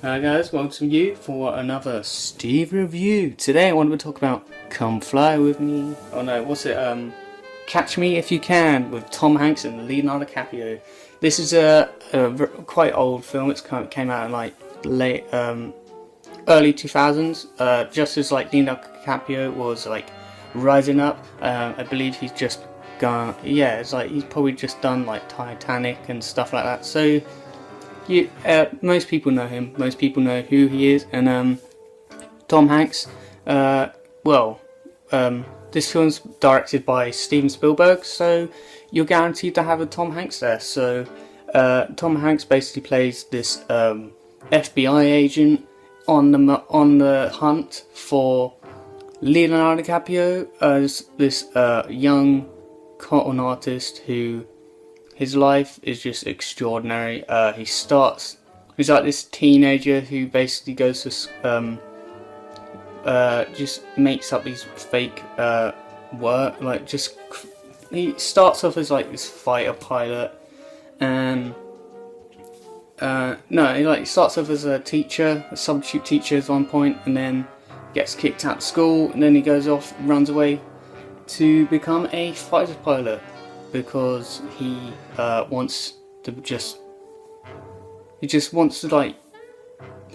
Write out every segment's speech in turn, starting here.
Hi guys, welcome you for another Steve review. Today I wanted to talk about Come Fly With Me. Oh no, what's it? Catch Me If You Can with Tom Hanks and Leonardo DiCaprio. This is a quite old film. It's came out in like late early 2000s. Just as like Leonardo DiCaprio was like rising up. I believe he's just gone. Yeah, it's like he's probably just done like Titanic and stuff like that. So. Most people know him. Most people know who he is, and Tom Hanks. This film's directed by Steven Spielberg, so you're guaranteed to have a Tom Hanks there. So Tom Hanks basically plays this FBI agent on the hunt for Leonardo DiCaprio as this young con artist who. His life is just extraordinary. He's like this teenager who basically goes to just makes up these fake work. He starts off as like this fighter pilot, and he starts off as a teacher, a substitute teacher at one point, and then gets kicked out of school, and then he goes off, runs away to become a fighter pilot. Because he wants to like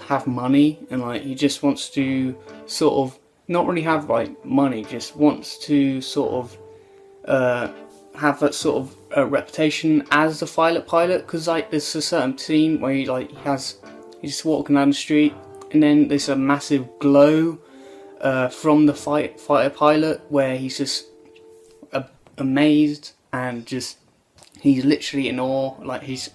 have money, and like he just wants to sort of not really have like money, just wants to sort of have that sort of reputation as the pilot. Because like there's a certain scene where he's just walking down the street, and then there's a massive glow from the fighter pilot where he's just amazed. And just he's literally in awe, like his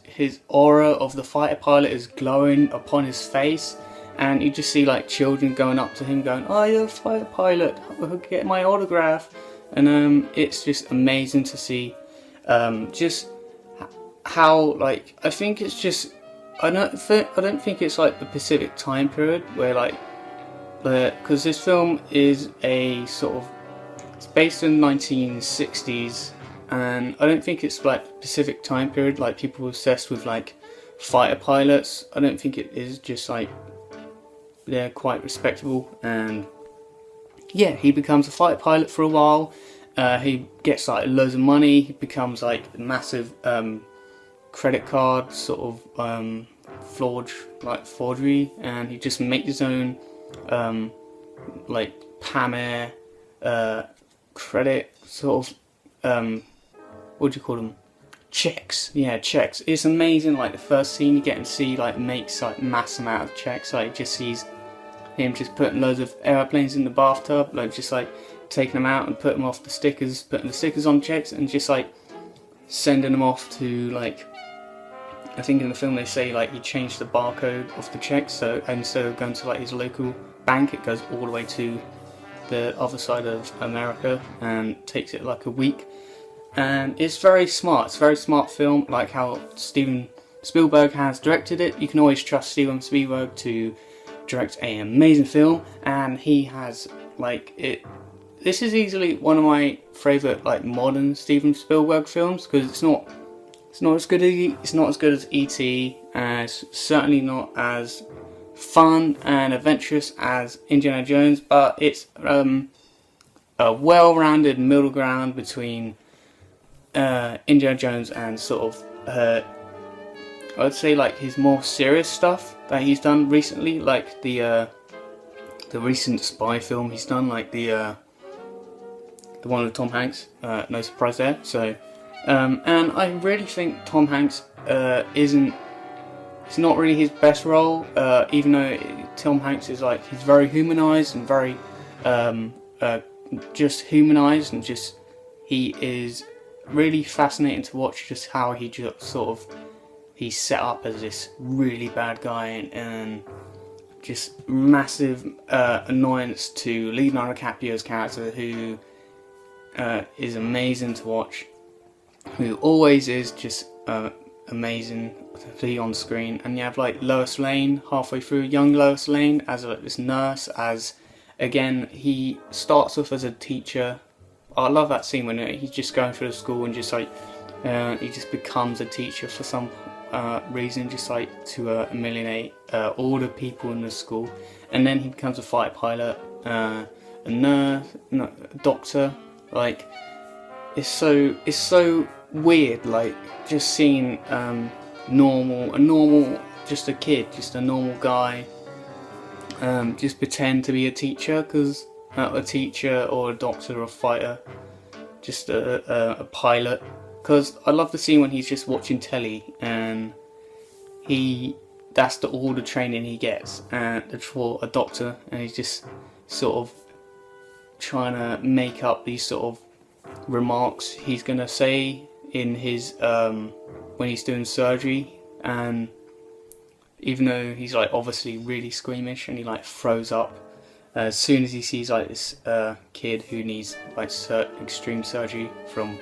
aura of the fighter pilot is glowing upon his face, and you just see like children going up to him going, "Oh, you're a fighter pilot, get my autograph." And it's just amazing to see just how, like, I think it's just I don't think it's like the Pacific time period where like because this film is a sort of, it's based in the 1960s. And I don't think it's like Pacific time period, like people obsessed with like fighter pilots. I don't think it is, just like they're quite respectable. And yeah, he becomes a fighter pilot for a while. He gets like loads of money. He becomes like a massive credit card sort of forgery, and he just makes his own like Pan Air credit sort of. What do you call them? Checks. Yeah, checks. It's amazing. Like the first scene, you get to see like makes like mass amount of checks. Like just sees him just putting loads of airplanes in the bathtub, like just like taking them out and putting them off the stickers, putting the stickers on checks, and just like sending them off to like. I think in the film they say like he changed the barcode of the checks, so instead of going to like his local bank, it goes all the way to the other side of America and takes it like a week. And it's very smart. It's a very smart film, like how Steven Spielberg has directed it. You can always trust Steven Spielberg to direct an amazing film, and he has like it. This is easily one of my favourite like modern Steven Spielberg films, because it's not as good as E.T. and it's certainly not as fun and adventurous as Indiana Jones, but it's a well-rounded middle ground between Indiana Jones and sort of I would say like his more serious stuff that he's done recently, like the recent spy film he's done, like the one with Tom Hanks. No surprise there. So and I really think Tom Hanks it's not really his best role, even though Tom Hanks is like, he's very humanized and very just humanized, and just he is really fascinating to watch, just how he just sort of he's set up as this really bad guy, and just massive annoyance to Leonardo DiCaprio's character, who is amazing to watch, who always is just amazing to be on screen. And you have like Lois Lane halfway through, young Lois Lane as like this nurse, as again he starts off as a teacher. I love that scene when he's just going through the school and just like he just becomes a teacher for some reason, just like to eliminate all the people in the school, and then he becomes a fighter pilot, a nurse, no, a doctor. Like it's so weird, like just seeing just a kid, just a normal guy, just pretend to be a teacher, because a teacher or a doctor or a fighter, just a pilot. Because I love the scene when he's just watching telly and that's all the training he gets and for a doctor, and he's just sort of trying to make up these sort of remarks he's gonna say in his when he's doing surgery, and even though he's like obviously really squeamish and he like throws up as soon as he sees like this kid who needs like extreme surgery from,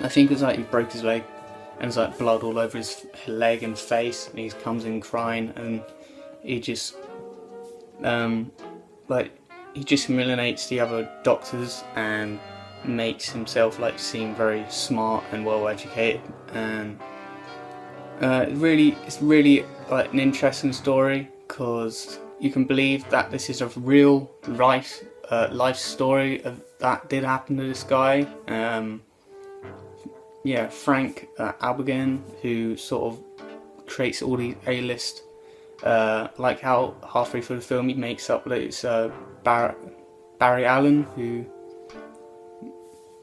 I think it was like he broke his leg and there's like blood all over his leg and face, and he comes in crying, and he just he just humiliates the other doctors and makes himself like seem very smart and well educated, and it's really like an interesting story, because you can believe that this is a real life story that did happen to this guy. Yeah, Frank Albergen, who sort of creates all these A-list, like how halfway through the film he makes up that it's Barry Allen, who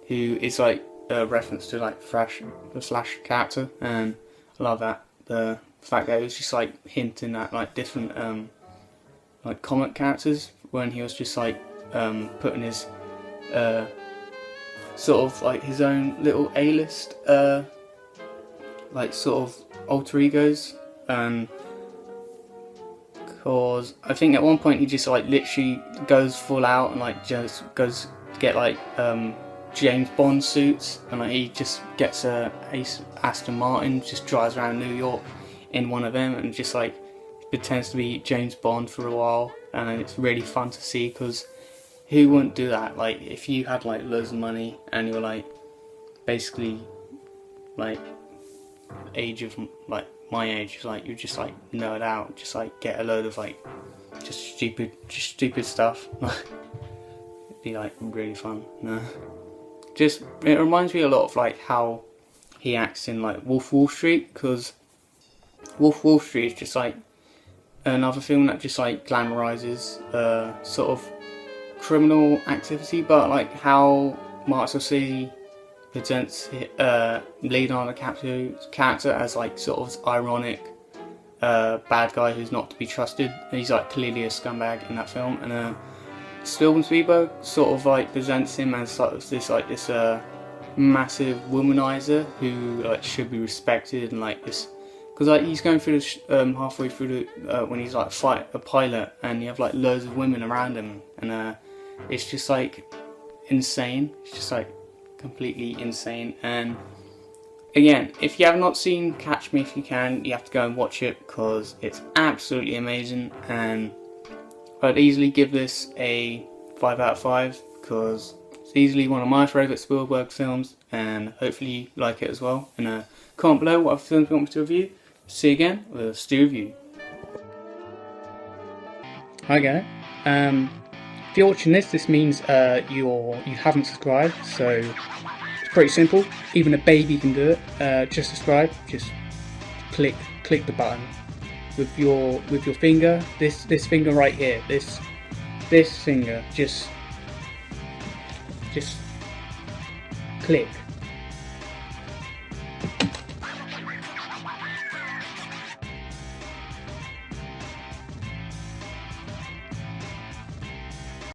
is like a reference to like the Flash character, and I love that, the fact that it was just like hinting at like different like comic characters, when he was just like putting his sort of like his own little A-list like sort of alter egos, and because I think at one point he just like literally goes full out and like just goes to get like James Bond suits, and like he just gets a Aston Martin, just drives around New York in one of them and just like pretends to be James Bond for a while, and it's really fun to see, because who wouldn't do that? Like if you had like loads of money and you were like basically like age of like my age, like you just like nerd out, just like get a load of like just stupid stuff. It'd be like really fun. No, just it reminds me a lot of like how he acts in like Wolf of Wall Street, because Wolf of Wall Street is just like another film that just like glamorizes sort of criminal activity, but like how Martin Scorsese presents Leonardo DiCaprio's character as like sort of ironic bad guy who's not to be trusted. He's like clearly a scumbag in that film, and Steven Spielberg sort of like presents him as sort of this massive womanizer who like should be respected, and like this, because like he's going through this halfway through the when he's like a pilot, and you have like loads of women around him, and it's just like insane. It's just like completely insane. And again, if you have not seen Catch Me If You Can, you have to go and watch it, because it's absolutely amazing, and I'd easily give this a 5 out of 5, because it's easily one of my favourite Spielberg films, and hopefully you like it as well. And comment below what other films you want me to review. See you again with a Stu review. Hi guys. If you're watching this means you haven't subscribed, so it's pretty simple. Even a baby can do it. Just subscribe. Just click the button with your finger. This finger right here. This finger. Just click.